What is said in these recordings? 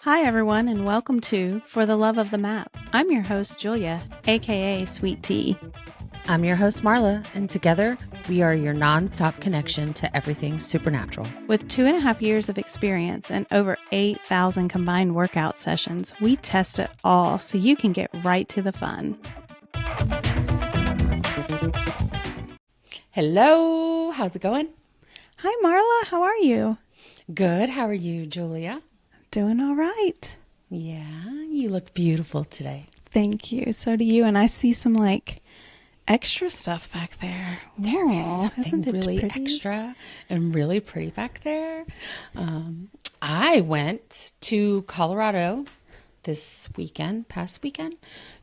Hi, everyone, and welcome to For the Love of the Map. I'm your host, Julia, aka Sweet Tea. I'm your host, Marla, and together we are your non-stop connection to everything supernatural. With 2.5 years of experience and over 8,000 combined workout sessions, we test it all so you can get right to the fun. Hello, how's it going? Hi, Marla. How are you? Good. How are you, Julia? Doing all right. Yeah, you look beautiful today. Thank you. So do you. And I see some extra stuff back there. There is something isn't it really pretty? extra and really pretty back there. I went to Colorado this past weekend,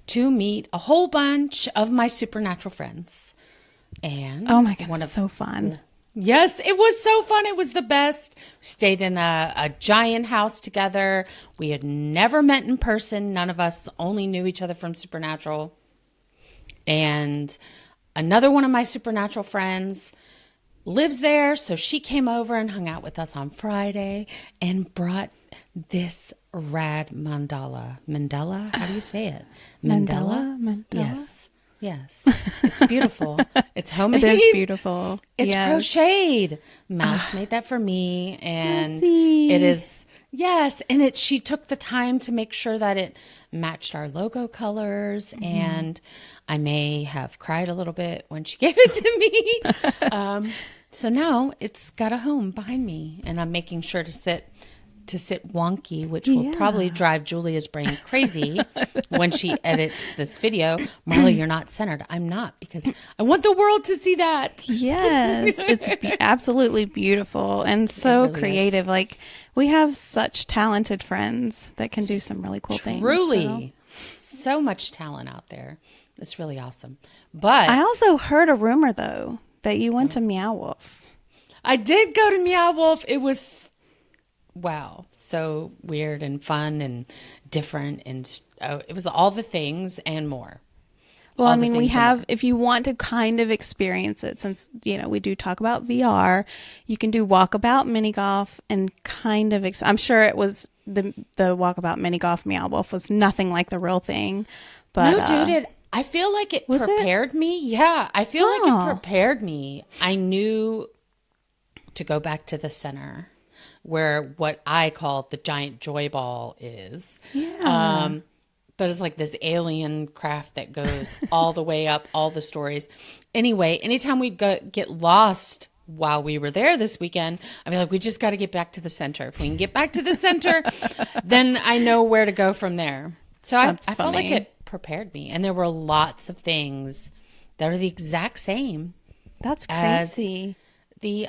to meet a whole bunch of my supernatural friends. And oh my God, so fun. Yes, it was so fun. It was the best. Stayed in a giant house together. We had never met in person. None of us only knew each other from Supernatural. And another one of my Supernatural friends lives there. So she came over and hung out with us on Friday and brought this rad mandala. Mandela? How do you say it? Mandela? Yes. It's beautiful. It's homemade. It is beautiful. It's crocheted. Mouse made that for me. And it is, yes. And she took the time to make sure that it matched our logo colors. Mm-hmm. And I may have cried a little bit when she gave it to me. So now it's got a home behind me. And I'm making sure to sit wonky, which will probably drive Julia's brain crazy when she edits this video. Marla, you're not centered. I'm not, because I want the world to see that. Yes, it's absolutely beautiful and so really creative. Is. We have such talented friends that can do some really cool things. Truly, so much talent out there. It's really awesome. But I also heard a rumor, though, that you went to Meow Wolf. I did go to Meow Wolf. It was... wow, so weird and fun and different, and it was all the things and more. Well, I mean, we have, if you want to kind of experience it, since, we do talk about VR, you can do walkabout mini golf and kind of, I'm sure it was the walkabout mini golf Meow Wolf was nothing like the real thing. But no, dude, I feel like it prepared me. Yeah, I feel like it prepared me. I knew to go back to the center, where what I call the giant joy ball is. Yeah. But it's like this alien craft that goes all the way up, all the stories. Anyway, anytime we'd get lost while we were there this weekend, I'd be like, we just got to get back to the center. If we can get back to the center, then I know where to go from there. So I felt like it prepared me. And there were lots of things that are the exact same. That's crazy. The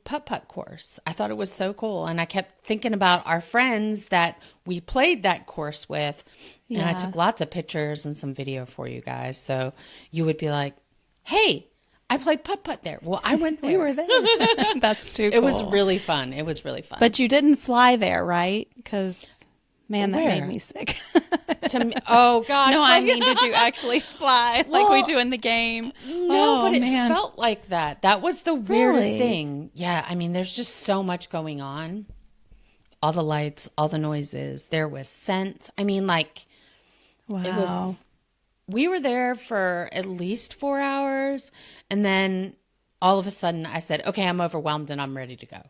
putt-putt course. I thought it was so cool. And I kept thinking about our friends that we played that course with. Yeah. And I took lots of pictures and some video for you guys. So you would be like, hey, I played putt-putt there. Well, I went there. We were there. That's too cool. It was really fun. But you didn't fly there, right? Because... man, that made me sick. Oh, gosh. No, I mean, did you actually fly like we do in the game? No, but it felt like that. That was the weirdest thing. Yeah, I mean, there's just so much going on. All the lights, all the noises. There was scents. I mean, wow. We were there for at least 4 hours. And then all of a sudden I said, okay, I'm overwhelmed and I'm ready to go.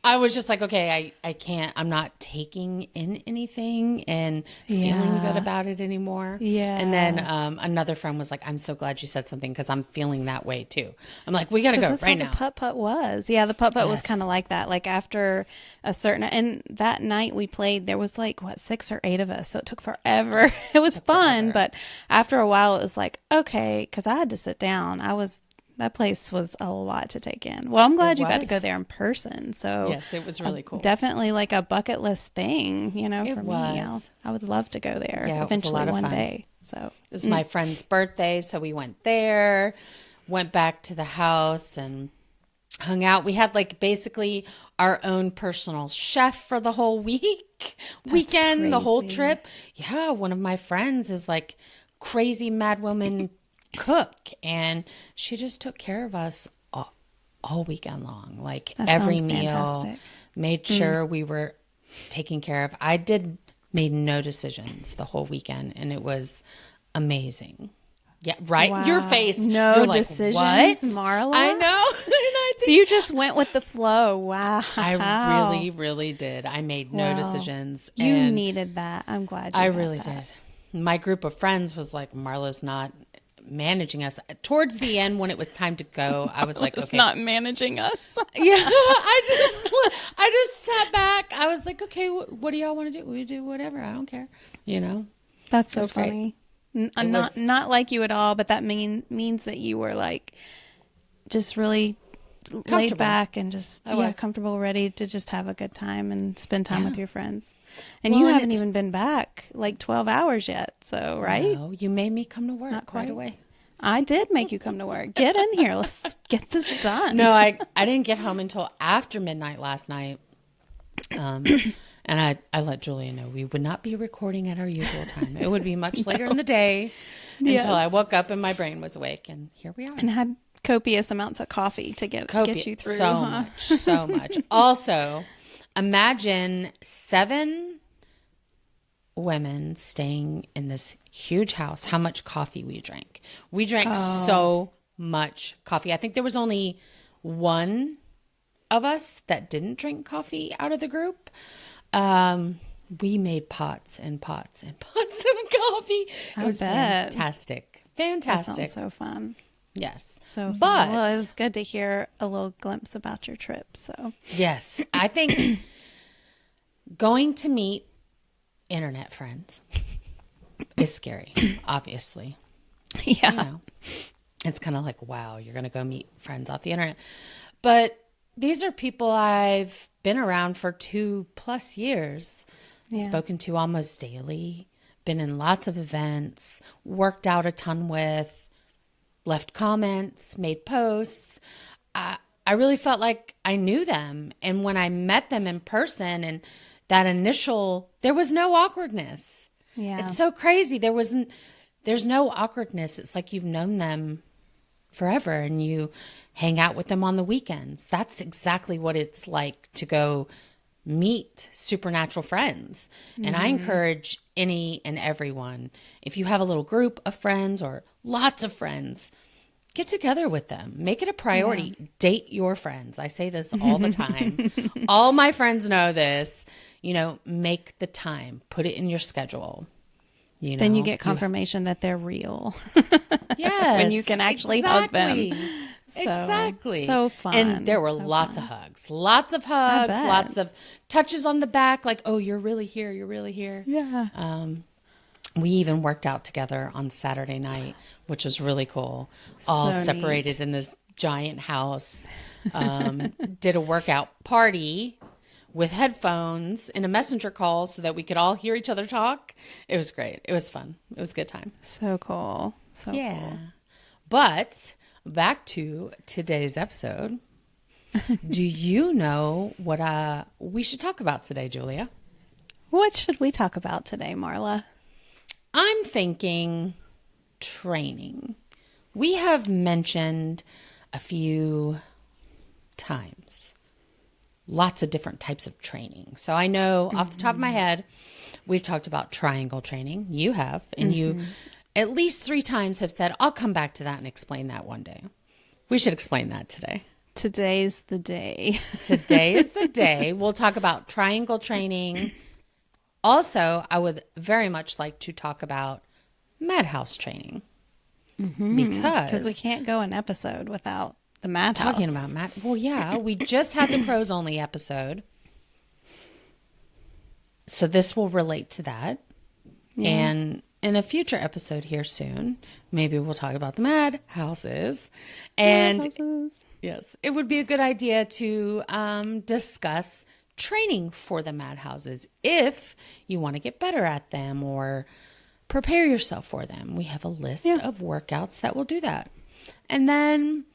I was just like, okay, I can't, I'm not taking in anything and feeling good about it anymore. Yeah. And then another friend was like, I'm so glad you said something because I'm feeling that way too. I'm like, we got to go right now. The putt-putt was. Yeah, the putt-putt was kind of like that. Like after a certain, and that night we played, there was 6 or 8 of us. So it took forever. It was fun. But after a while it was like, okay, because I had to sit down. That place was a lot to take in. Well, I'm glad you got to go there in person. So yes, it was really cool. Definitely like a bucket list thing, for me. I would love to go there eventually one day. So it was my friend's birthday, so we went there, went back to the house and hung out. We had basically our own personal chef for the whole weekend, crazy. The whole trip. Yeah, one of my friends is crazy mad woman cook, and she just took care of us all weekend long. Every meal, fantastic. Made sure we were taken care of. Made no decisions the whole weekend, and it was amazing. Yeah, right. Wow. Your face. No You're like, decisions, what? Marla? I know. And I So you just went with the flow. Wow. I really, really did. I made no decisions. You and needed that. I'm glad you I got really that. did. My group of friends was like, Marla's not managing us. Towards the end, when it was time to go, I was like, It's okay. not managing us. Yeah, I just sat back. I was like, okay, what do y'all want to do? We do whatever. I don't care. You know? That's so was great. funny. Not like you at all, but that means that you were like just really laid back and just comfortable, ready to just have a good time and spend time with your friends. And you haven't even been back like 12 hours yet, so right? No, you made me come to work Not quite. right away. I did make you come to work. Get in here. Let's get this done. No, I didn't get home until after midnight last night. And I let Julia know we would not be recording at our usual time. It would be much later in the day until I woke up and my brain was awake. And here we are. And had copious amounts of coffee to get you through. So much. Also, imagine 7 women staying in this huge house, how much coffee we drank. We drank so much coffee. I think there was only one of us that didn't drink coffee out of the group. We made pots and pots and pots of coffee. It was fantastic. Fantastic. That sounds so fun. Yes. So fun. Well, it was good to hear a little glimpse about your trip. So yes, I think going to meet internet friends is scary, obviously. Yeah. You know, it's kind of like, wow, you're going to go meet friends off the internet. But these are people I've been around for 2+ years, spoken to almost daily, been in lots of events, worked out a ton with, left comments, made posts. I really felt like I knew them. And when I met them in person and there was no awkwardness. Yeah. It's so crazy. There's no awkwardness. It's like you've known them forever and you hang out with them on the weekends. That's exactly what it's like to go meet supernatural friends. Mm-hmm. And I encourage any and everyone, if you have a little group of friends or lots of friends, get together with them. Make it a priority. Yeah. Date your friends. I say this all the time. All my friends know this. You know, make the time. Put it in your schedule. You know, then you get confirmation that they're real. Yes. When you can actually hug them. Exactly. So fun. And there were lots of hugs. Lots of hugs. Lots of touches on the back. Like, oh, you're really here. You're really here. Yeah. We even worked out together on Saturday night, which was really cool. All separated neat. In this giant house. Did a workout party with headphones in a messenger call so that we could all hear each other talk. It was great. It was fun. It was a good time. So cool. So cool. But back to today's episode. Do you know what we should talk about today, Julia? What should we talk about today, Marla? I'm thinking training. We have mentioned a few times lots of different types of training. So I know off the top of my head, we've talked about triangle training. You have, and you at least 3 times have said, I'll come back to that and explain that one day. We should explain that today. Today's the day. Today is the day. We'll talk about triangle training. Also, I would very much like to talk about madhouse training. Because we can't go an episode without the madhouse. Talking about well, yeah, we just had the pros only episode. So this will relate to that. Yeah. And in a future episode here soon, maybe we'll talk about the madhouses. And yes, it would be a good idea to discuss training for the madhouses if you want to get better at them or prepare yourself for them. We have a list of workouts that will do that. And then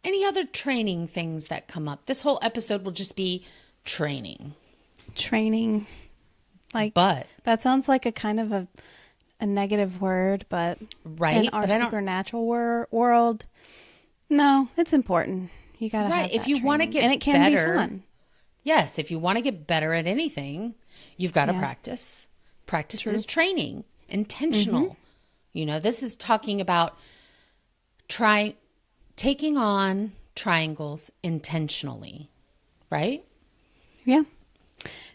any other training things that come up. This whole episode will just be training. Training. But that sounds like a kind of a negative word, but in our supernatural world, no, it's important. You got to have that if you want to get and it can better, be fun. Yes, if you want to get better at anything, You've got to Yeah. practice. Practice is training, intentional. This is talking about taking on triangles intentionally, right? Yeah.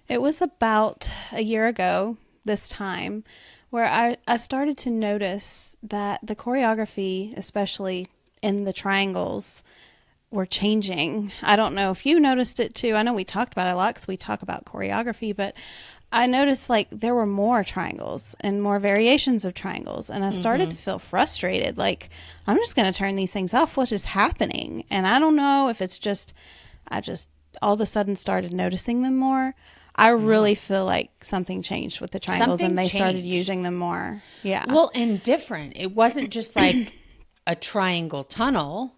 It was about a year ago this time where I started to notice that the choreography, especially in the triangles, were changing. I don't know if you noticed it too. I know we talked about it a lot because we talk about choreography, but I noticed like there were more triangles and more variations of triangles. And I started to feel frustrated. Like, I'm just going to turn these things off. What is happening? And I don't know if it's just, I just all of a sudden started noticing them more. I really feel like something changed with the triangles and they started using them more. Yeah. Well, and different. It wasn't just like a triangle tunnel.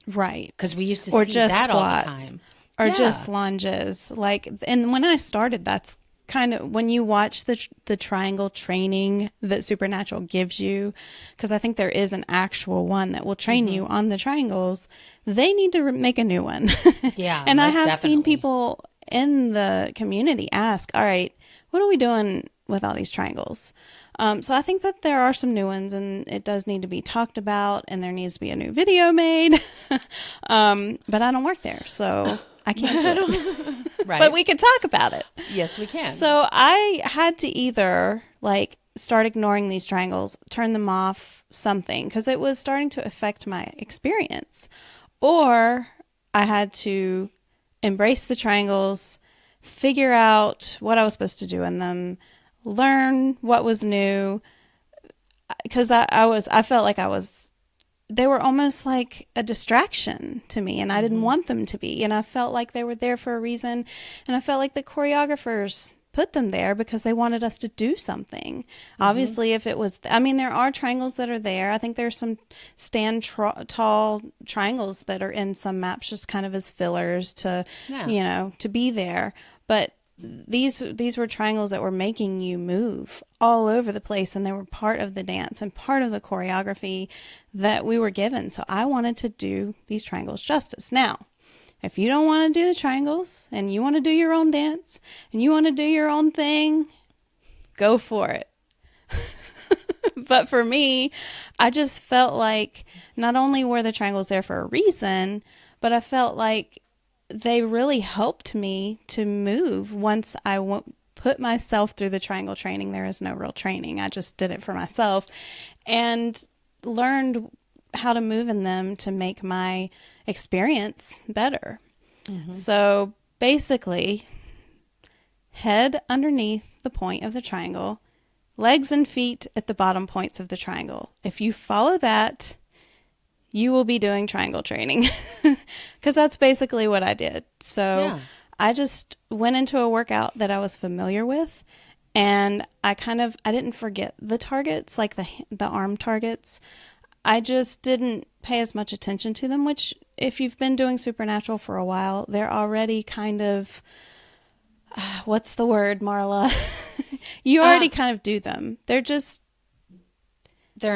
Right. Because we used to or see just that squats, all the time. or just lunges. Like, and when I started, that's kind of when you watch the triangle training that Supernatural gives you, because I think there is an actual one that will train you on the triangles. They need to make a new one. Yeah, and I have definitely seen people in the community ask, all right, what are we doing with all these triangles? So I think that there are some new ones and it does need to be talked about and there needs to be a new video made. But I don't work there, so I can't do it. Right. But we can talk about it. Yes, we can. So I had to either like start ignoring these triangles, turn them off, something, because it was starting to affect my experience. Or I had to embrace the triangles, figure out what I was supposed to do in them, learn what was new, because I felt like they were almost like a distraction to me and I didn't want them to be. And I felt like they were there for a reason. And I felt like the choreographers put them there because they wanted us to do something. Obviously, if it was, there are triangles that are there. I think there's some tall triangles that are in some maps just kind of as fillers to, to be there. But these were triangles that were making you move all over the place, and they were part of the dance and part of the choreography that we were given. So I wanted to do these triangles justice. Now, if you don't want to do the triangles and you want to do your own dance and you want to do your own thing, go for it. But for me, I just felt like not only were the triangles there for a reason, but I felt like they really helped me to move once I put myself through the triangle training. There is no real training. I just did it for myself and learned how to move in them to make my experience better. So basically, head underneath the point of the triangle, legs and feet at the bottom points of the triangle. If you follow that, you will be doing triangle training, because that's basically what I did. So I just went into a workout that I was familiar with, and I didn't forget the targets, like the arm targets. I just didn't pay as much attention to them, which if you've been doing Supernatural for a while, they're already kind of, what's the word, Marla? You already kind of do them. They're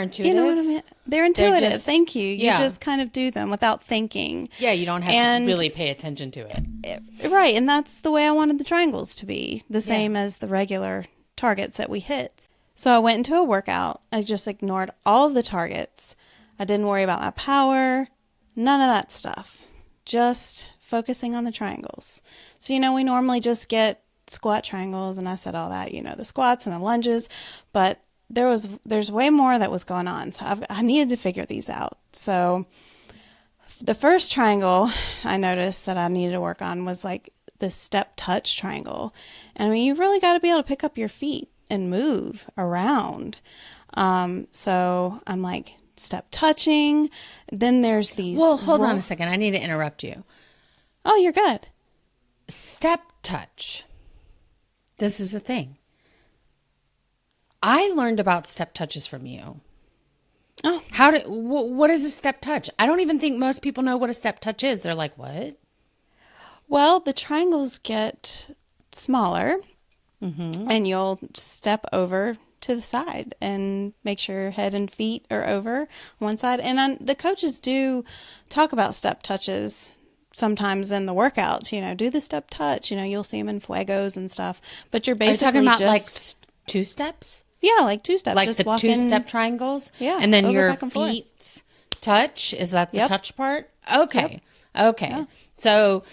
intuitive. You know what I mean? They're intuitive. Thank you. You just kind of do them without thinking. Yeah, you don't have to really pay attention to it. Right, and that's the way I wanted the triangles to be, the same as the regular targets that we hit. So I went into a workout. I just ignored all of the targets. I didn't worry about my power, none of that stuff. Just focusing on the triangles. So, we normally just get squat triangles, and I said all that, the squats and the lunges, but there's way more that was going on. So I needed to figure these out. So the first triangle I noticed that I needed to work on was like this step touch triangle. And you really got to be able to pick up your feet and move around. So I'm like step touching. Then there's these. Well, hold on a second. I need to interrupt you. Oh, you're good. Step touch. This is a thing. I learned about step touches from you. Oh. What is a step touch? I don't even think most people know what a step touch is. They're like, what? Well, the triangles get smaller, and you'll step over to the side and make sure head and feet are over one side. And the coaches do talk about step touches sometimes in the workouts, do the step touch, you'll see them in fuegos and stuff, but you're Are you basically talking about like just, two steps? yeah, like two steps, Like just the walking, two-step triangles? yeah, And then over, your back and forth. feet touch? Is that the Yep. touch part? Okay. Yep. Okay. Yeah. So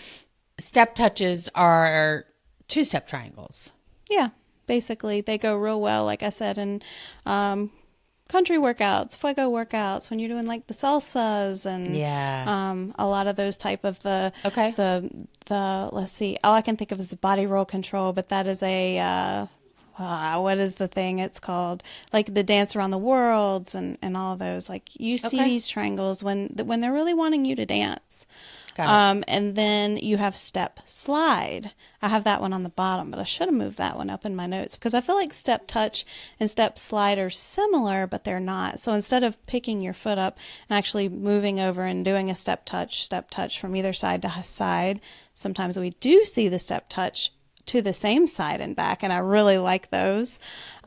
step touches are two-step triangles. Yeah, basically they go real well, like I said, in country workouts, fuego workouts, when you're doing like the salsas and a lot of those type of the let's see, all I can think of is body roll control, but that is a what is the thing it's called, like the dance around the worlds and all of those, like you see these triangles when they're really wanting you to dance. And then you have step slide. I have that one on the bottom, but I should have moved that one up in my notes because I feel like step touch and step slide are similar, but they're not. So instead of picking your foot up and actually moving over and doing a step touch from either side to side, sometimes we do see the step touch to the same side and back, and I really like those.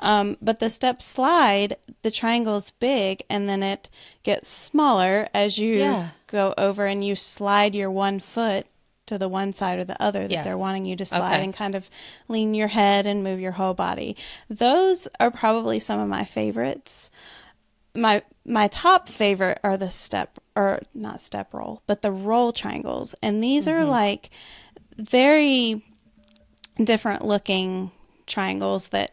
But the step slide, the triangle's big, and then it gets smaller as you go over and you slide your one foot to the one side or the other that they're wanting you to slide and kind of lean your head and move your whole body. Those are probably some of my favorites. My top favorite are the not step roll, but the roll triangles. And these are like very different looking triangles that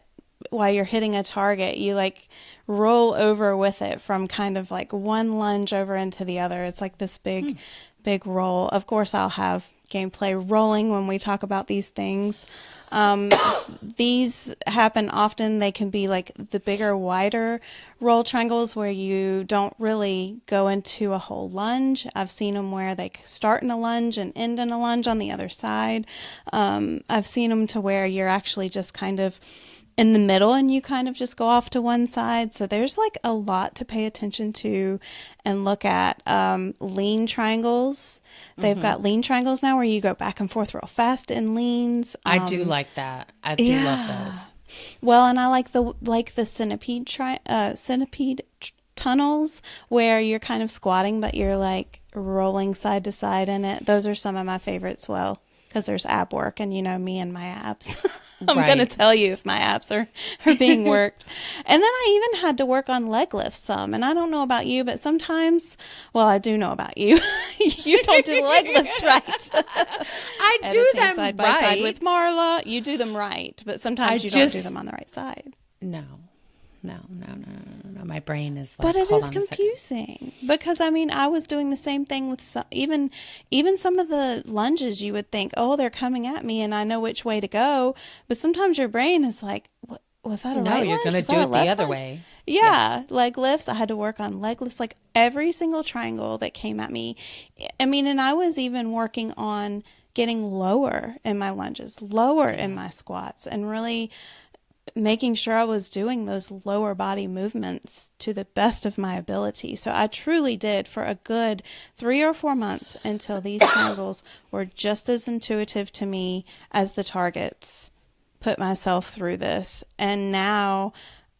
while you're hitting a target, you like roll over with it from kind of like one lunge over into the other. It's like this big roll. Of course, I'll have gameplay rolling when we talk about these things. These happen often. They can be like the bigger, wider roll triangles where you don't really go into a whole lunge. I've seen them where they start in a lunge and end in a lunge on the other side. I've seen them to where you're actually just kind of in the middle and you kind of just go off to one side. So there's like a lot to pay attention to and look at. Lean triangles. They've got lean triangles now where you go back and forth real fast in leans. I do like that. I do love those. Well, and I like the centipede tunnels where you're kind of squatting but you're like rolling side to side in it. Those are some of my favorites. Well, because there's ab work and me and my abs. I'm going to tell you if my abs are being worked. And then I even had to work on leg lifts some. And I don't know about you, but sometimes, well, I do know about you. You don't do leg lifts right. I do them side by side with Marla. You do them right, but sometimes you don't do them on the right side. No. My brain is like, but it is confusing because I was doing the same thing with some, even some of the lunges. You would think, oh, they're coming at me and I know which way to go, but sometimes your brain is like, what, was that a right lunge? No, you're going to do it the other way. Yeah, leg lifts. I had to work on leg lifts, like every single triangle that came at me. And I was even working on getting lower in my lunges, lower in my squats, and really making sure I was doing those lower body movements to the best of my ability. So I truly did for a good 3 or 4 months until these triangles were just as intuitive to me as the targets. Put myself through this. And now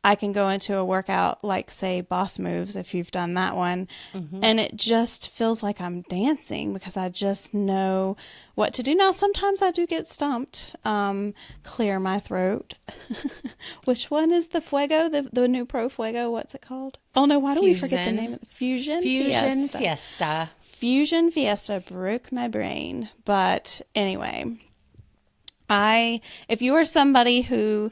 I can go into a workout like, say, Boss Moves, if you've done that one, and it just feels like I'm dancing because I just know what to do. Now, sometimes I do get stumped, clear my throat. Which one is the Fuego, the new Pro Fuego? What's it called? Oh, no, why do we forget the name of it? Fusion Fiesta. Fusion Fiesta broke my brain. But anyway, if you are somebody who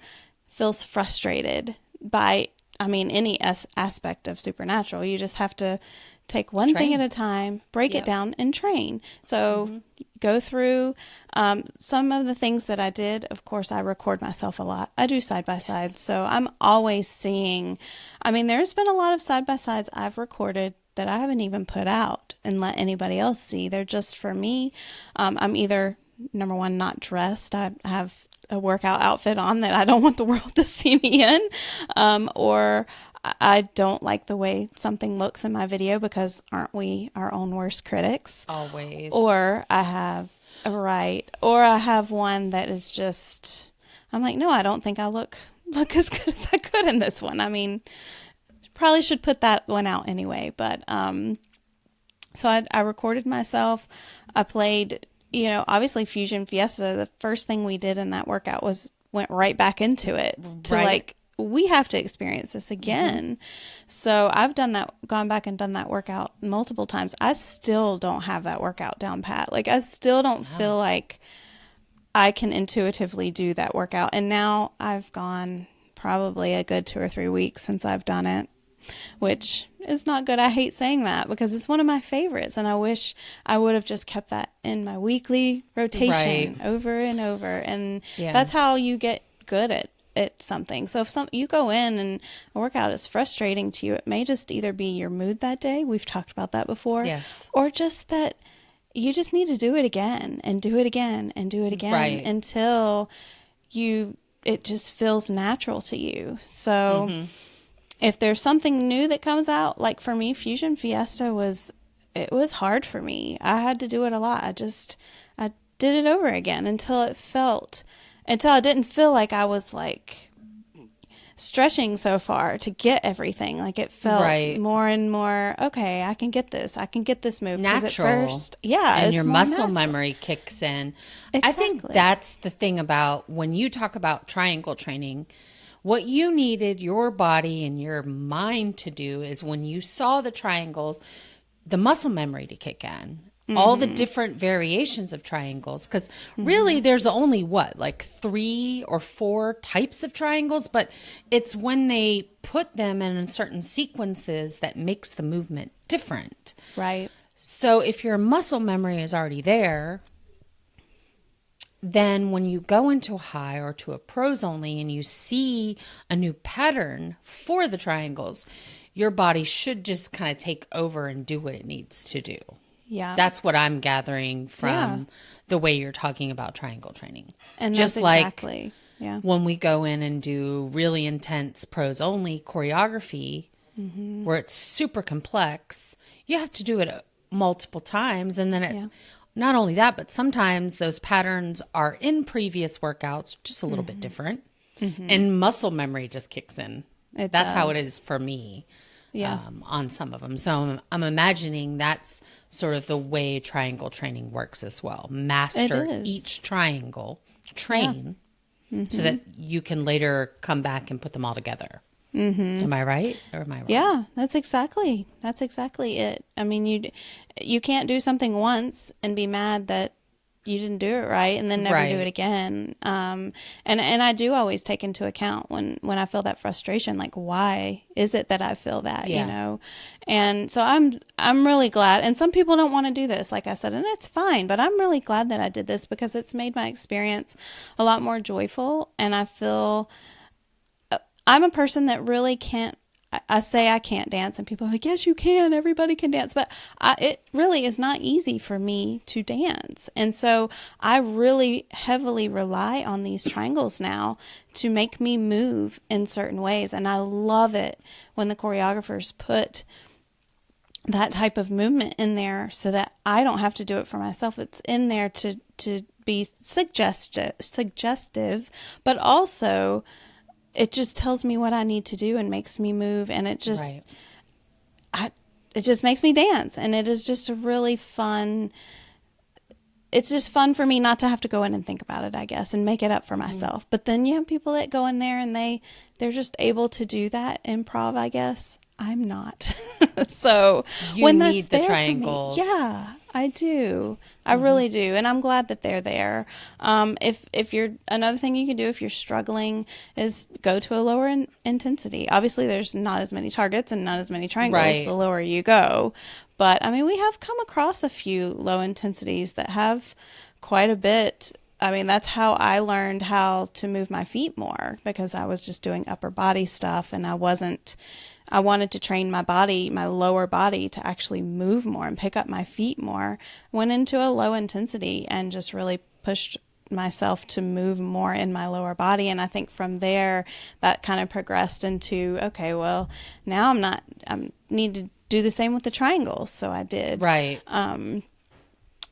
feels frustrated by, any aspect of supernatural, you just have to take one thing at a time, break it down, and train. So go through some of the things that I did. Of course, I record myself a lot. I do side-by-sides, so I'm always seeing. There's been a lot of side-by-sides I've recorded that I haven't even put out and let anybody else see. They're just for me. I'm either, number one, not dressed. I have a workout outfit on that I don't want the world to see me in, or I don't like the way something looks in my video because aren't we our own worst critics? Always. Or I have one that is just, I'm like, no, I don't think I look as good as I could in this one. Probably should put that one out anyway, but So I recorded myself. I played, obviously Fusion Fiesta. The first thing we did in that workout was went right back into it to Right. like, we have to experience this again. So I've gone back and done that workout multiple times. I still don't have that workout down pat. Like, I still don't feel like I can intuitively do that workout. And now I've gone probably a good 2 or 3 weeks since I've done it, which is not good. I hate saying that because it's one of my favorites, and I wish I would have just kept that in my weekly rotation over and over. And that's how you get good at something. So if you go in and a workout is frustrating to you, it may just either be your mood that day. We've talked about that before. Yes. Or just that you just need to do it again and do it again and do it again until it just feels natural to you. So if there's something new that comes out, like for me, Fusion Fiesta was hard for me. I had to do it a lot. I did it over again until I didn't feel like I was like stretching so far to get everything. Like, it felt more and more, okay, I can get this move. Natural. At first, and your muscle natural. memory kicks in. Exactly. I think that's the thing about when you talk about triangle training, what you needed your body and your mind to do is when you saw the triangles, the muscle memory to kick in. All the different variations of triangles, because really there's only like 3 or 4 types of triangles, but it's when they put them in certain sequences that makes the movement different. Right. So if your muscle memory is already there, then when you go into a high or to a pros only and you see a new pattern for the triangles, your body should just kind of take over and do what it needs to do. Yeah. That's what I'm gathering from the way you're talking about triangle training. And just that's like exactly, when we go in and do really intense pros only choreography where it's super complex, you have to do it multiple times. And then not only that, but sometimes those patterns are in previous workouts, just a little bit different. And muscle memory just kicks in. That's how it is for me. On some of them. So I'm imagining that's sort of the way triangle training works as well. Master each triangle, train, so that you can later come back and put them all together. Am I right or am I wrong? Yeah, that's exactly it. I mean, you can't do something once and be mad that you didn't do it right and then never do it again. And I do always take into account when I feel that frustration, like, why is it that I feel that, And so I'm really glad. And some people don't want to do this, like I said, and it's fine, but I'm really glad that I did this because it's made my experience a lot more joyful. And I feel I'm a person that really can't. I say I can't dance, and people are like, yes, you can. Everybody can dance. But it really is not easy for me to dance. And so I really heavily rely on these triangles now to make me move in certain ways. And I love it when the choreographers put that type of movement in there so that I don't have to do it for myself. It's in there to be suggestive, but also it just tells me what I need to do and makes me move. And it just, it just makes me dance. And it is just a really fun, it's just fun for me not to have to go in and think about it, I guess, and make it up for myself. But then you have people that go in there and they're just able to do that improv, I guess. I'm not. So you when need that's the there triangles. For me, yeah, I do. I really do. And I'm glad that they're there. If you're, another thing you can do if you're struggling is go to a lower intensity. Obviously there's not as many targets and not as many triangles the lower you go. But I mean, we have come across a few low intensities that have quite a bit. I mean, that's how I learned how to move my feet more, because I was just doing upper body stuff and I wanted to train my body, my lower body, to actually move more and pick up my feet more. Went into a low intensity and just really pushed myself to move more in my lower body. And I think from there, that kind of progressed into, okay, well, now I need to do the same with the triangles. So I did. Right.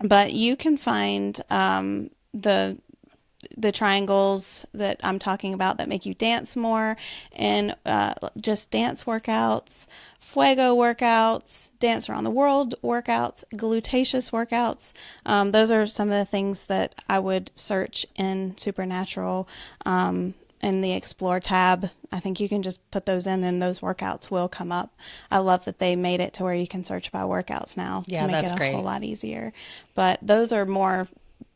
But you can find the triangles that I'm talking about that make you dance more, and just dance workouts fuego workouts, dance around the world workouts, glutacious workouts. Those are some of the things that I would search in Supernatural. In the Explore tab, I think you can just put those in and those workouts will come up. I love that they made it to where you can search by workouts now to make it a whole lot easier. But those are more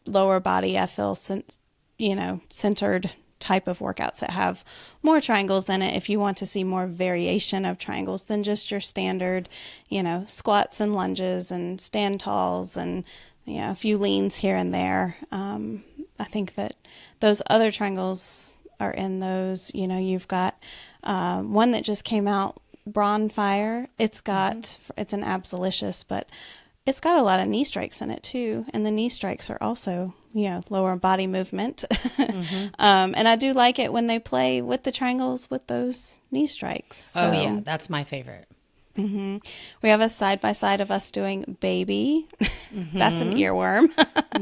lower body, I feel, centered type of workouts that have more triangles in it if you want to see more variation of triangles than just your standard, squats and lunges and stand talls and, a few leans here and there. I think that those other triangles are in those. You've got one that just came out, Bonfire. It's got it's an absolutious, but it's got a lot of knee strikes in it too, and the knee strikes are also lower body movement. And I do like it when they play with the triangles with those knee strikes. So, yeah, that's my favorite. We have a side by side of us doing Baby. That's an earworm.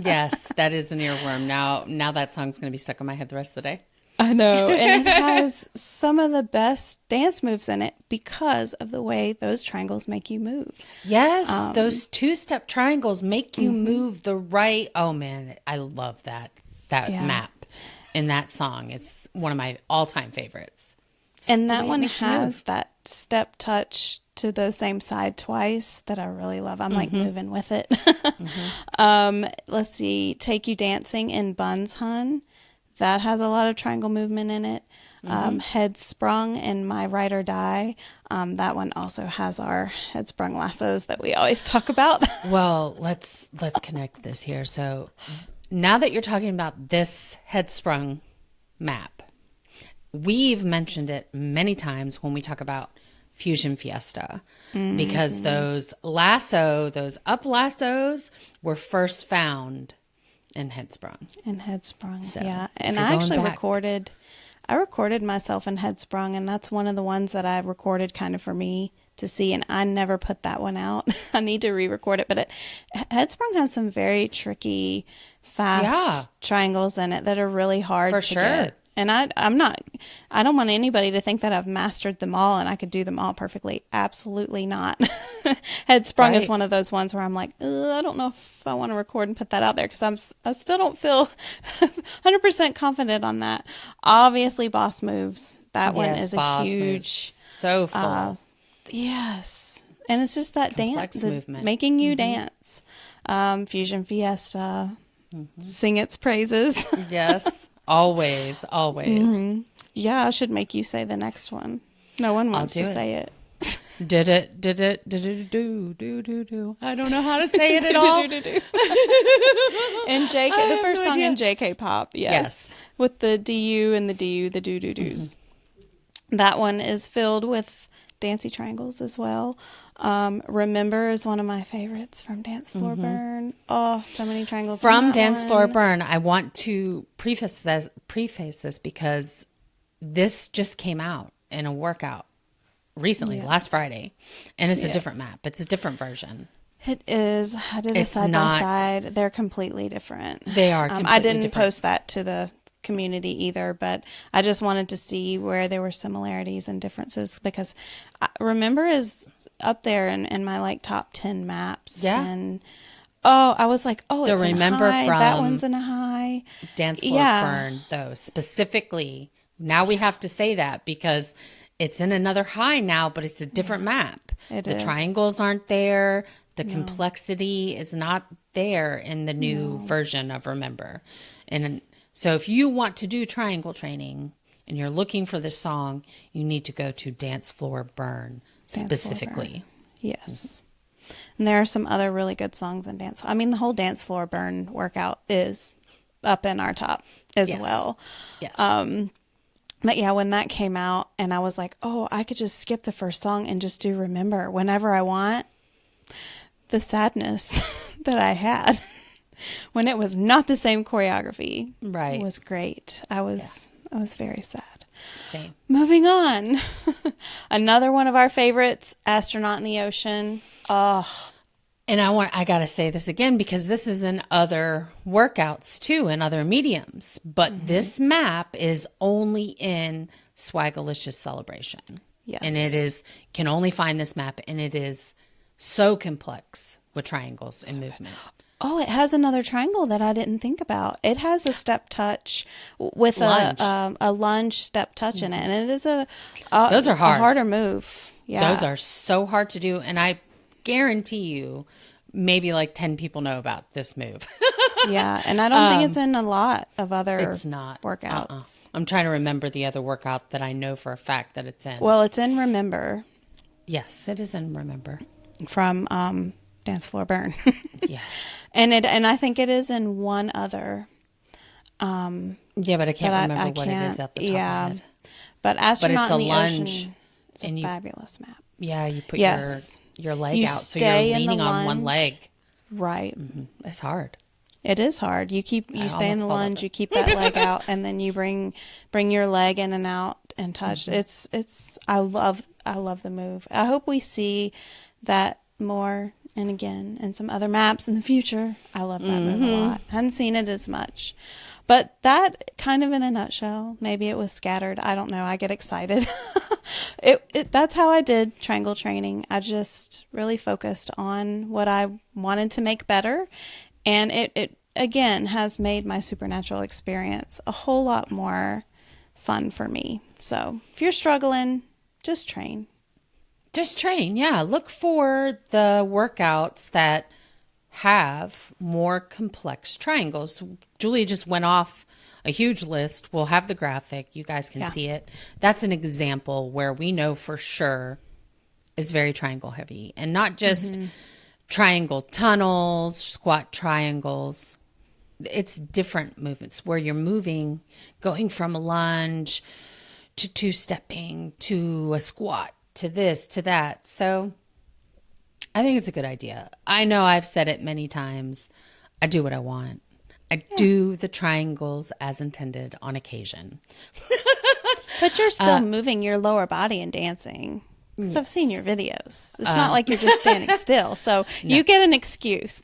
Yes, that is an earworm. Now that song's going to be stuck in my head the rest of the day. I know. And it has some of the best dance moves in it because of the way those triangles make you move. Yes, those two-step triangles make you move the right. Oh, man, I love that map in that song. It's one of my all-time favorites. And that one has that step touch to the same side twice that I really love. I'm like moving with it. Let's see. Take You Dancing in Buns Hun. That has a lot of triangle movement in it. Head Sprung and My Ride or Die. That one also has our head sprung lassos that we always talk about. Well, let's connect this here. So now that you're talking about this head sprung map, we've mentioned it many times when we talk about Fusion Fiesta, because those up lassos were first found in head sprung. So, yeah. And I actually recorded myself in head sprung, and that's one of the ones that I recorded kind of for me to see, and I never put that one out. I need to re-record it, but head sprung has some very tricky, fast triangles in it that are really hard to get. And I don't want anybody to think that I've mastered them all and I could do them all perfectly. Absolutely not. Head sprung is one of those ones where I'm like, I don't know if I want to record and put that out there because I still don't feel 100% confident on that. Obviously, boss moves. That one is a huge, moves. So full. Yes, and it's just that complex dance, movement, making you dance. Fusion Fiesta, sing its praises. Yes. Always. Yeah, I should make you say the next one. No one wants to say it. Did it, do. I don't know how to say it at all. In JK, the first song in JK Pop, yes. With the DU and the DU, the do-do-dos. That one is filled with dancey triangles as well. Remember is one of my favorites from Dance Floor Burn. Oh, so many triangles from Dance Floor Burn. I want to preface this because this just came out in a workout recently, last Friday, and it's a different map. It's a different version. It is. I did a side by side. They're completely different. They are completely I didn't different. post that to the community either, but I just wanted to see where there were similarities and differences because Remember is up there in my like top 10 maps. Yeah. And I was like, it's Remember in a high. from That one's in a high. Dance Floor Burn, though, specifically. Now we have to say that because it's in another high now, but it's a different map. The triangles aren't there. The complexity is not there in the new version of Remember. And so if you want to do triangle training and you're looking for this song, you need to go to Dance Floor Burn specifically. Yes. And there are some other really good songs in Dance. I mean, the whole Dance Floor Burn workout is up in our top as well. Yes. But yeah, when that came out and I was like, I could just skip the first song and just do Remember whenever I want. The sadness that I had when it was not the same choreography. Right. Was great. I was very sad. Same. Moving on. Another one of our favorites, Astronaut in the Ocean. And I got to say this again because this is in other workouts too, in other mediums. But this map is only in Swagalicious Celebration. Yes. And it is, can only find this map, and it is so complex with triangles and movement. Oh, it has another triangle that I didn't think about. It has a step touch with Lunge. a lunge step touch in it, and it is Those are hard. a harder move. Yeah, Those are so hard to do, and I guarantee you, maybe like 10 people know about this move. yeah, and I don't think it's in a lot of other It's not workouts. I'm trying to remember the other workout that I know for a fact that it's in. Well, it's in Remember. Yes, it is in Remember. From Dance Floor Burn. Yes. And I think it is in one other. Yeah, but I can't remember what it is at the top of my head. But Astronaut in the lunge, Ocean, it's a fabulous map. Yeah, you put Yes. your leg You out, so stay you're in the leaning on one lunge. leg. Right. It's hard. It is hard. You stay in almost the fall lunge, over. you keep that leg out, and then you bring your leg in and out and touch. It's I love the move. I hope we see that more and again and some other maps in the future. I love that move a lot. Hadn't seen it as much. But that kind of in a nutshell, maybe it was scattered. I don't know. I get excited. That's how I did triangle training. I just really focused on what I wanted to make better. And it again has made my supernatural experience a whole lot more fun for me. So if you're struggling, just train. Just train, yeah. Look for the workouts that have more complex triangles. Julia just went off a huge list. We'll have the graphic. You guys can see it. That's an example where we know for sure is very triangle heavy. And not just triangle tunnels, squat triangles. It's different movements where you're moving, going from a lunge to two-stepping to a squat to this, to that. So I think it's a good idea. I know I've said it many times. I do what I want. I do the triangles as intended on occasion. But you're still moving your lower body and dancing. Because I've seen your videos. It's not like you're just standing still. So you get an excuse.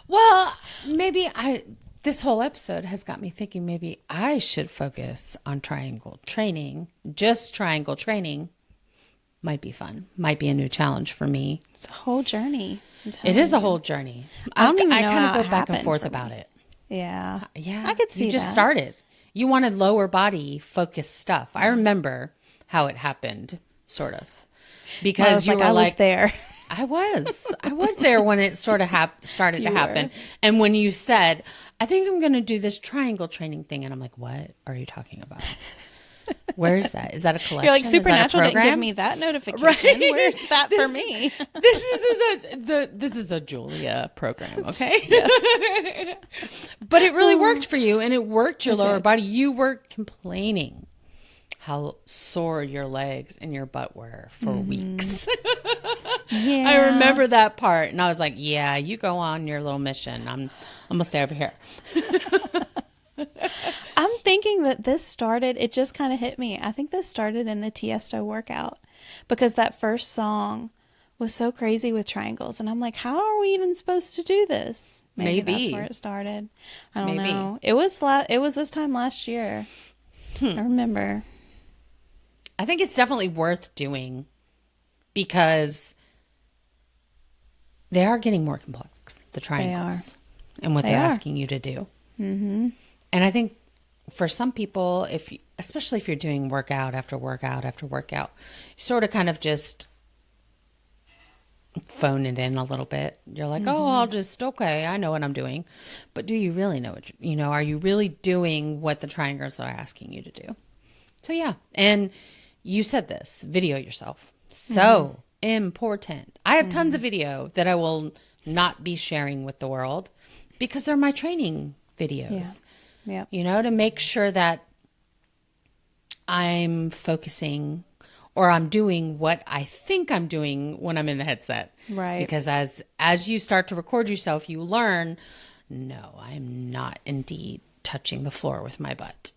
Well, maybe this whole episode has got me thinking maybe I should focus on triangle training. Just triangle training might be fun. Might be a new challenge for me. It's a whole journey. It is a whole journey. I don't even know I kind how of it go back and happened forth for about me. it. Yeah. Yeah. I could see You just that. started. You wanted lower body focused stuff. I remember how it happened, sort of. Because you were I was like, there. I was there when it sort of started to happen. And when you said, I think I'm going to do this triangle training thing. And I'm like, what are you talking about? Where is that? Is that a collection? You're like, Is that a Supernatural didn't give program? me that notification. Right. Where's that for me? This is a Julia program, okay? But it really worked for you, and it worked your lower body. You were complaining how sore your legs and your butt were for weeks. Yeah. I remember that part, and I was like, "Yeah, you go on your little mission. I'm gonna stay over here." I'm thinking that this started, it just kind of hit me. I think this started in the Tiesto workout because that first song was so crazy with triangles. And I'm like, how are we even supposed to do this? Maybe that's where it started. I don't know. It was this time last year. I remember. I think it's definitely worth doing because they are getting more complex, the triangles, and what they're asking you to do. Mm-hmm. And I think for some people, especially if you're doing workout after workout after workout, you sort of kind of just phone it in a little bit. You're like, okay, I know what I'm doing. But do you really know are you really doing what the triangles are asking you to do? So yeah. And you said this, video yourself. So important. I have tons of video that I will not be sharing with the world because they're my training videos. Yeah. To make sure that I'm focusing or I'm doing what I think I'm doing when I'm in the headset. Right. Because as you start to record yourself, you learn, no, I'm not indeed touching the floor with my butt.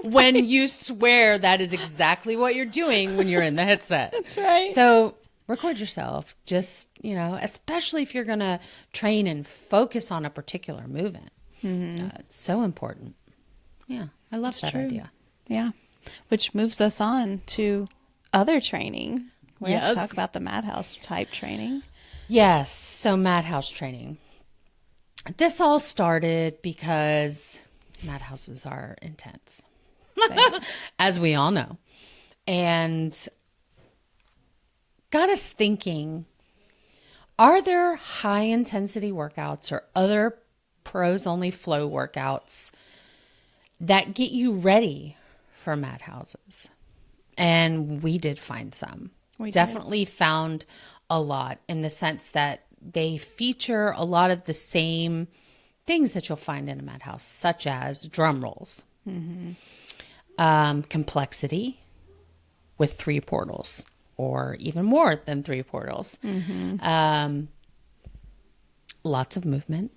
When you swear that is exactly what you're doing when you're in the headset. That's right. So record yourself, just, especially if you're going to train and focus on a particular movement. It's so important. Yeah, I love that idea. Yeah. which moves us on to other training. We have to Yes. talk about the madhouse type training. Yes. So madhouse training. This all started because madhouses are intense, as we all know, and got us thinking, are there high intensity workouts or other pros only flow workouts that get you ready for madhouses? And we did find some. We definitely found a lot, in the sense that they feature a lot of the same things that you'll find in a madhouse, such as drum rolls, complexity with 3 portals, or even more than 3 portals, lots of movement.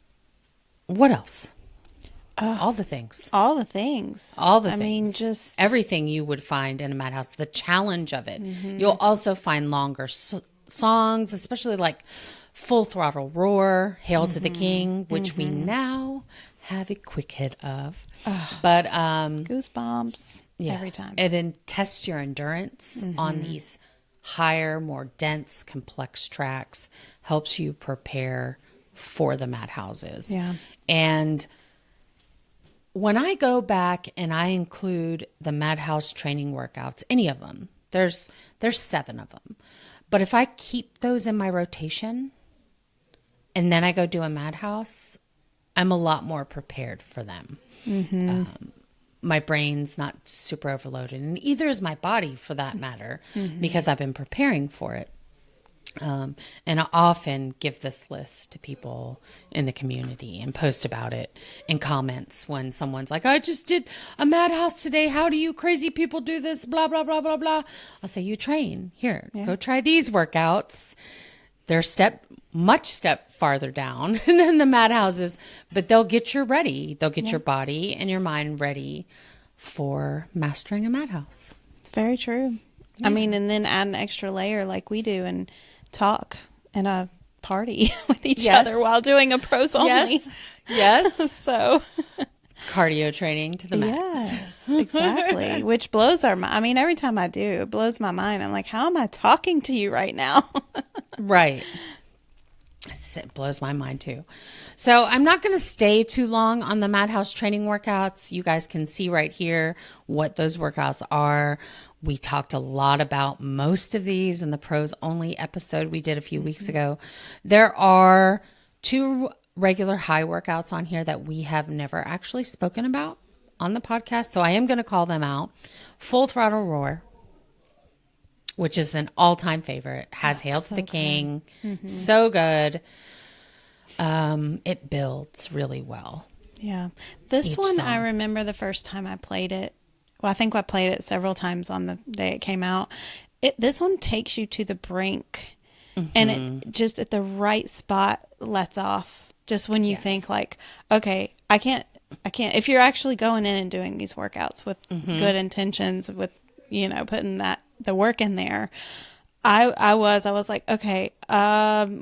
What else? All the things. All the things. All the I things. mean, just everything you would find in a madhouse, the challenge of it. You'll also find longer songs, especially like Full Throttle Roar, Hail to the King, which we now have a quick hit of. But goosebumps every time. It tests your endurance on these higher, more dense, complex tracks, helps you prepare for the madhouses. Yeah. And when I go back and I include the madhouse training workouts, any of them, there's 7 of them. But if I keep those in my rotation and then I go do a madhouse, I'm a lot more prepared for them. My brain's not super overloaded, and either is my body, for that matter, because I've been preparing for it. And I often give this list to people in the community and post about it in comments when someone's like, I just did a madhouse today. How do you crazy people do this? Blah, blah, blah, blah, blah. I'll say, you train. Here, go try these workouts. They're much farther down than the madhouses, but they'll get you ready. They'll get your body and your mind ready for mastering a madhouse. It's very true. Yeah. I mean, and then add an extra layer like we do and talk in a party with each other while doing a pros only. Yes. So cardio training to the max. Yes, exactly. Which blows our mind. I mean, every time I do, it blows my mind. I'm like, how am I talking to you right now? Right. It blows my mind too. So I'm not going to stay too long on the madhouse training workouts. You guys can see right here what those workouts are. We talked a lot about most of these in the pros only episode we did a few weeks ago. There are 2 regular high workouts on here that we have never actually spoken about on the podcast. So I am going to call them out. Full Throttle Roar, which is an all-time favorite, has Hail to the King. So good. It builds really well. Yeah. This one, I remember the first time I played it. Well, I think I played it several times on the day it came out. This one takes you to the brink, and it just at the right spot lets off. Just when you think like, okay, I can't. If you're actually going in and doing these workouts with good intentions, with putting the work in there. I was like, okay,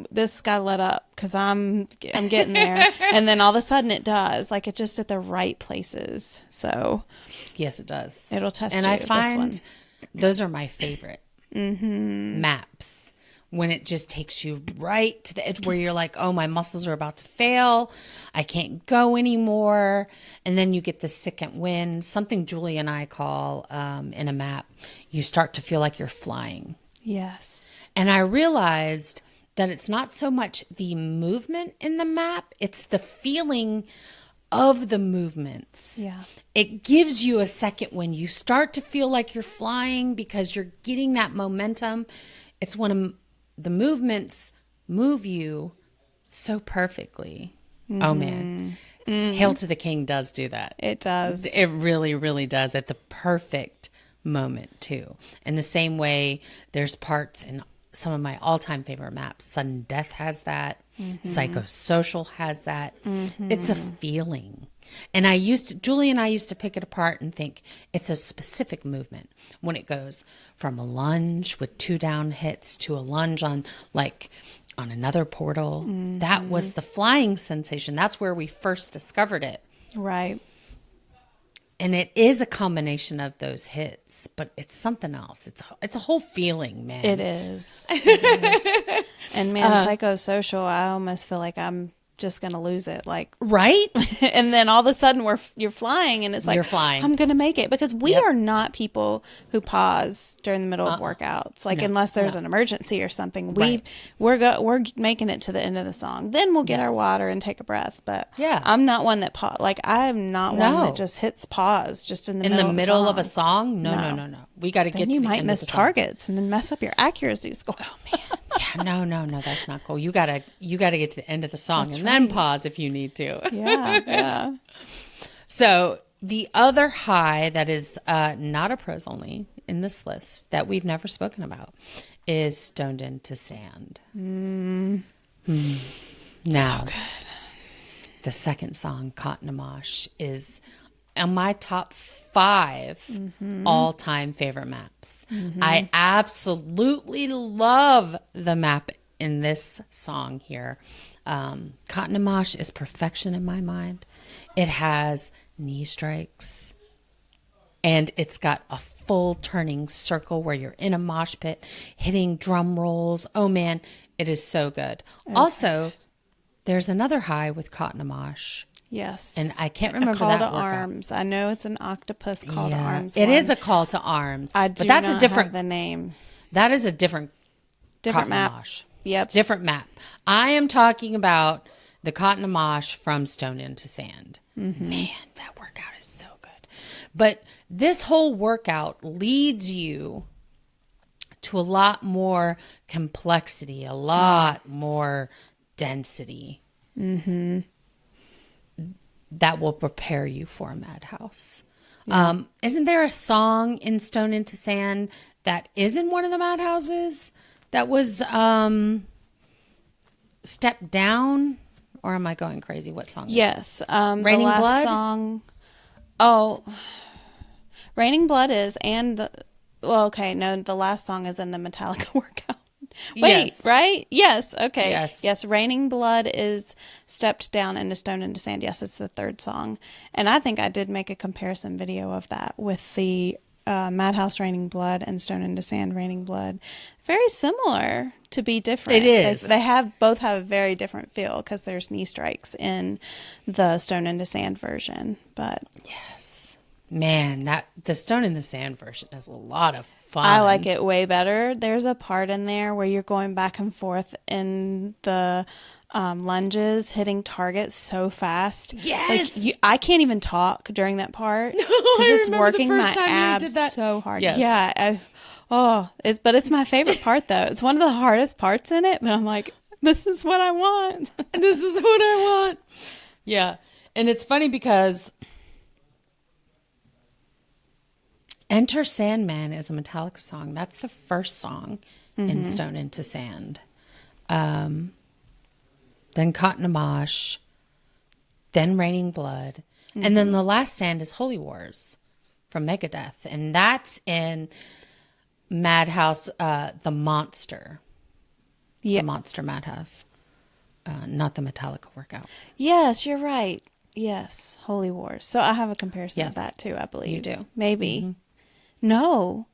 this got let up because I'm getting there. And then all of a sudden it does, like it's just at the right places. So yes, it does. It'll test and you. And I find those are my favorite maps, when it just takes you right to the edge where you're like, oh, my muscles are about to fail. I can't go anymore. And then you get the second wind, something Julie and I call in a map, you start to feel like you're flying. Yes. And I realized that it's not so much the movement in the map, it's the feeling of the movements. Yeah. It gives you a second when you start to feel like you're flying because you're getting that momentum. It's when the movements move you so perfectly. Oh man. Hail to the King does do that. It does. It really, really does at the perfect moment too. In the same way, there's parts in some of my all-time favorite maps. Sudden Death has that. Psychosocial has that. It's a feeling. And Julie and I used to pick it apart and think it's a specific movement when it goes from a lunge with 2 down hits to a lunge on another portal. That was the flying sensation. That's where we first discovered it. Right. And it is a combination of those hits, but it's something else. It's a whole feeling, man. It is. It is. And man, psychosocial, I almost feel like I'm just gonna lose it, like right. And then all of a sudden you're flying, and it's like, You're flying. I'm gonna make it, because we are not people who pause during the middle of workouts, like unless there's an emergency or something. We're making it to the end of the song, then we'll get our water and take a breath. But I'm not one that I'm not one that just hits pause just in the middle of a song. No. We got to get to the you end might of miss the song. targets and then mess up your accuracy score. Oh man. Yeah, no, that's not cool. You gotta get to the end of the song and then pause if you need to. Yeah. So the other high that is not a pros only in this list that we've never spoken about is Stoned Into Sand. Now, So good. The second song, Cotton Amash, is on my top 5 all-time favorite maps. I absolutely love the map in this song here. Cotton Amash is perfection in my mind. It has knee strikes, and it's got a full turning circle where you're in a mosh pit hitting drum rolls. Oh man, it is so good. Also, there's another high with Cotton Amash. Yes. And I can't remember a call that to workout. arms. I know it's an octopus call to arms. It is a call to arms. But that's a different have the name. That is a different Different Cotton map. Amash. Yep. Different map. I am talking about the Cotton Amash from Stoned Into Sand. Man, that workout is so good. But this whole workout leads you to a lot more complexity, a lot more density. That will prepare you for a madhouse. Isn't there a song in Stoned Into Sand that isn't one of the madhouses that was Step Down? Or am I going crazy? What song? Yes. Raining the last Blood? song. Oh, Raining Blood is, and the last song is in the Metallica workout. Wait, Yes. right? Yes. Okay. Yes. Raining Blood is stepped down into Stone into Sand. Yes, it's the third song. And I think I did make a comparison video of that with the Madhouse Raining Blood and Stone into Sand Raining Blood. Very similar to be different. It is. They both have a very different feel because there's knee strikes in the Stone into Sand version. But Yes. Man, the Stone in the Sand version has a lot of fun. I like it way better. There's a part in there where you're going back and forth in the lunges, hitting targets so fast. Yes. Like I can't even talk during that part because I it's remember working the my first time you abs did that. so hard. Yes. Yeah. But it's my favorite part though. It's one of the hardest parts in it, but I'm like, this is what I want. This is what I want. Yeah. And it's funny because Enter Sandman is a Metallica song. That's the first song in Stone Into Sand. Then Cotton Amash, then Raining Blood, and then the last sand is Holy Wars from Megadeth, and that's in Madhouse, the Monster, the Monster Madhouse, not the Metallica workout. Yes, you're right. Yes, Holy Wars. So I have a comparison of Yes. that too, I believe. You do. Maybe. No,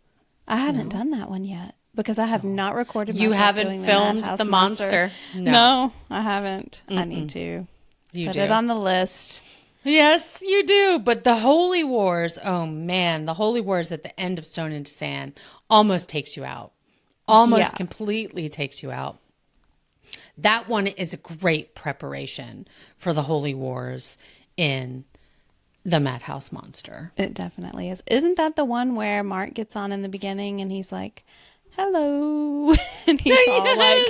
I haven't done that one yet because I have not recorded myself You haven't doing filmed Madhouse the Monster? No, I haven't. I need to. You Put do. it on the list. Yes, you do. But the Holy Wars, oh man, the Holy Wars at the end of Stone into Sand almost takes you out. Almost completely takes you out. That one is a great preparation for the Holy Wars in the Madhouse Monster. It definitely is. Isn't that the one where Mark gets on in the beginning and he's like, hello? And he's all like,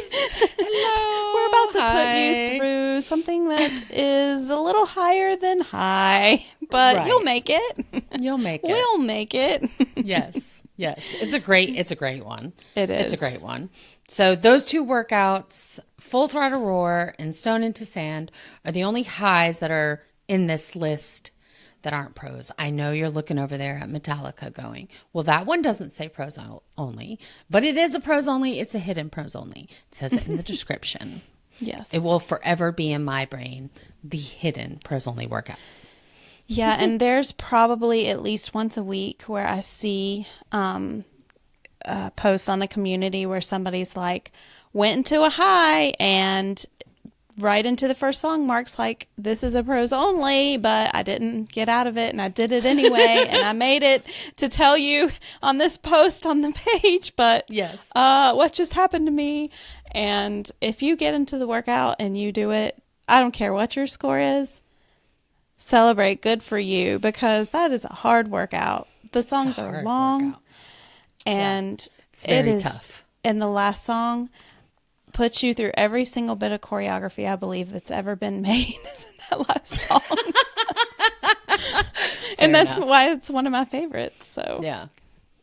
hello. we're about to put Hi. you through something that is a little higher than high, but Right. you'll make it. You'll make it. We'll make it. Yes. It's a great one. It is. It's a great one. So those two workouts, Full Throttle Roar and Stone into Sand, are the only highs that are in this list that aren't pros. I know you're looking over there at Metallica going, well, that one doesn't say pros only, but it is a pros only. It's a hidden pros only. It says it in the description. Yes. It will forever be in my brain, the hidden pros only workout. Yeah, and there's probably at least once a week where I see a post on the community where somebody's like, went into a high, and right into the first song, Mark's like, this is a prose only, but I didn't get out of it, and I did it anyway, and I made it to tell you on this post on the page, but yes, what just happened to me? And if you get into the workout and you do it, I don't care what your score is, celebrate, good for you, because that is a hard workout. The songs are long, and it's very tough. And the last song puts you through every single bit of choreography I believe that's ever been made is in that last song. And that's why it's one of my favorites. So yeah,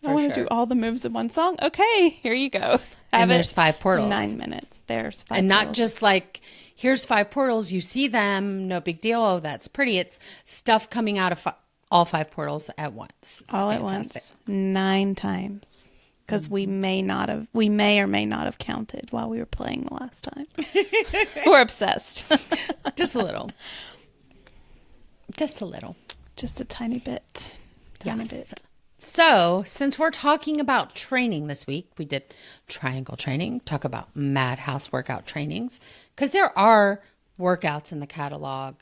I want to do all the moves in one song. Okay, here you go. And there's 5 portals. 9 minutes. There's 5 and portals. not just like, here's 5 portals. You see them. No big deal. Oh, that's pretty. It's stuff coming out of all 5 portals at once. It's all fantastic. at once. 9 times. Because we may or may not have counted while we were playing the last time. We're obsessed. Just a little. Just a little. Just a tiny bit. Tiny bit. So, since we're talking about training this week, we did triangle training, talk about Madhouse workout trainings, because there are workouts in the catalog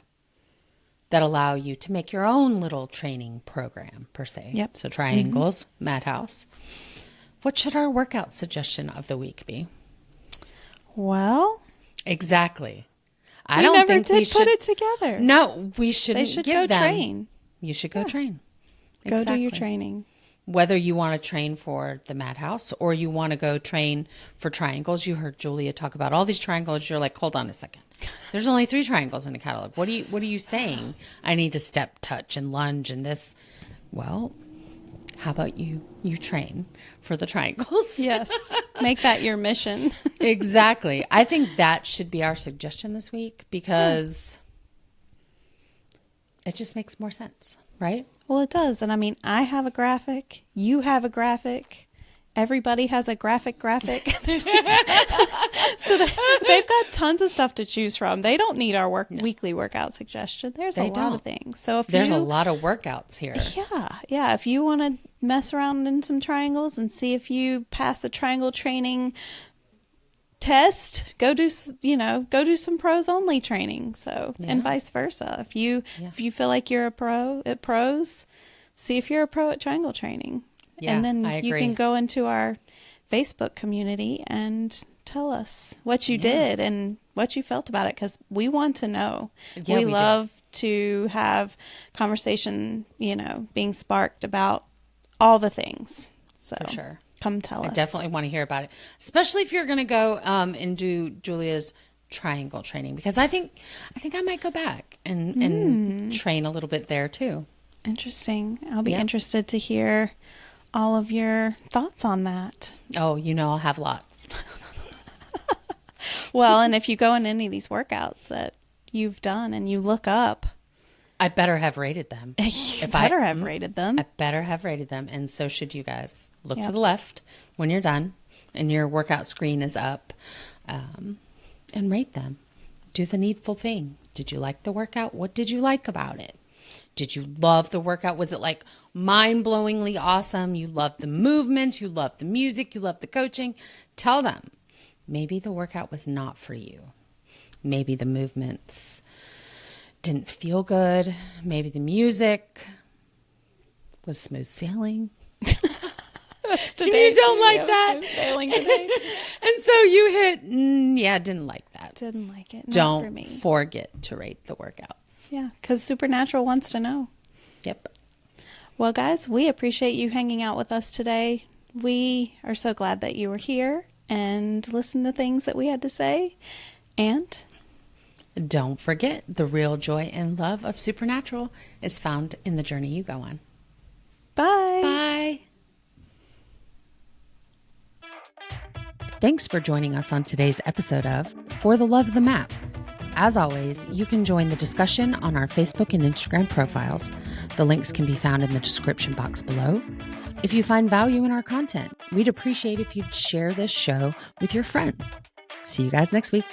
that allow you to make your own little training program, per se. Yep. So, triangles, Madhouse. What should our workout suggestion of the week be? Well, exactly. I don't think we should put it together. No, we shouldn't. They should give go them. train. You should go train. Go do your training. Whether you want to train for the Madhouse or you want to go train for triangles. You heard Julia talk about all these triangles. You're like, hold on a second. There's only 3 triangles in the catalog. What are you saying? I need to step, touch, and lunge and this. Well, how about you train for the triangles? Yes. Make that your mission. Exactly. I think that should be our suggestion this week because it just makes more sense, right? Well, it does. And I mean, I have a graphic. You have a graphic. Everybody has a graphic. So they've got tons of stuff to choose from. They don't need our weekly workout suggestion. There's a lot of things. So there's a lot of workouts here. Yeah. If you want to mess around in some triangles and see if you pass the triangle training test, go do some pros only training. So and vice versa. If you feel like you're a pro at pros, see if you're a pro at triangle training. Yeah, and then you can go into our Facebook community and tell us what you did and what you felt about it, because we want to know. We love to have conversation, being sparked about all the things. So for sure. Come tell us. I definitely want to hear about it, especially if you're going to go and do Julia's triangle training, because I think I might go back and train a little bit there too. Interesting. I'll be interested to hear all of your thoughts on that. Oh, I'll have lots. Well, and if you go in any of these workouts that you've done and you look up, I better have rated them. I better have rated them. And so should you guys. Look to the left when you're done and your workout screen is up, and rate them. Do the needful thing. Did you like the workout? What did you like about it? Did you love the workout? Was it like mind-blowingly awesome? You loved the movement. You loved the music. You loved the coaching. Tell them. Maybe the workout was not for you. Maybe the movements didn't feel good. Maybe the music was smooth sailing. That's today. You don't like that. Smooth sailing today. And so you hit, didn't like that. Didn't like it. Don't Not for me. forget to rate the workouts. Yeah, because Supernatural wants to know. Yep. Well, guys, we appreciate you hanging out with us today. We are so glad that you were here and listened to things that we had to say. And don't forget, the real joy and love of Supernatural is found in the journey you go on. Bye. Bye. Thanks for joining us on today's episode of For the Love of the Map. As always, you can join the discussion on our Facebook and Instagram profiles. The links can be found in the description box below. If you find value in our content, we'd appreciate if you'd share this show with your friends. See you guys next week.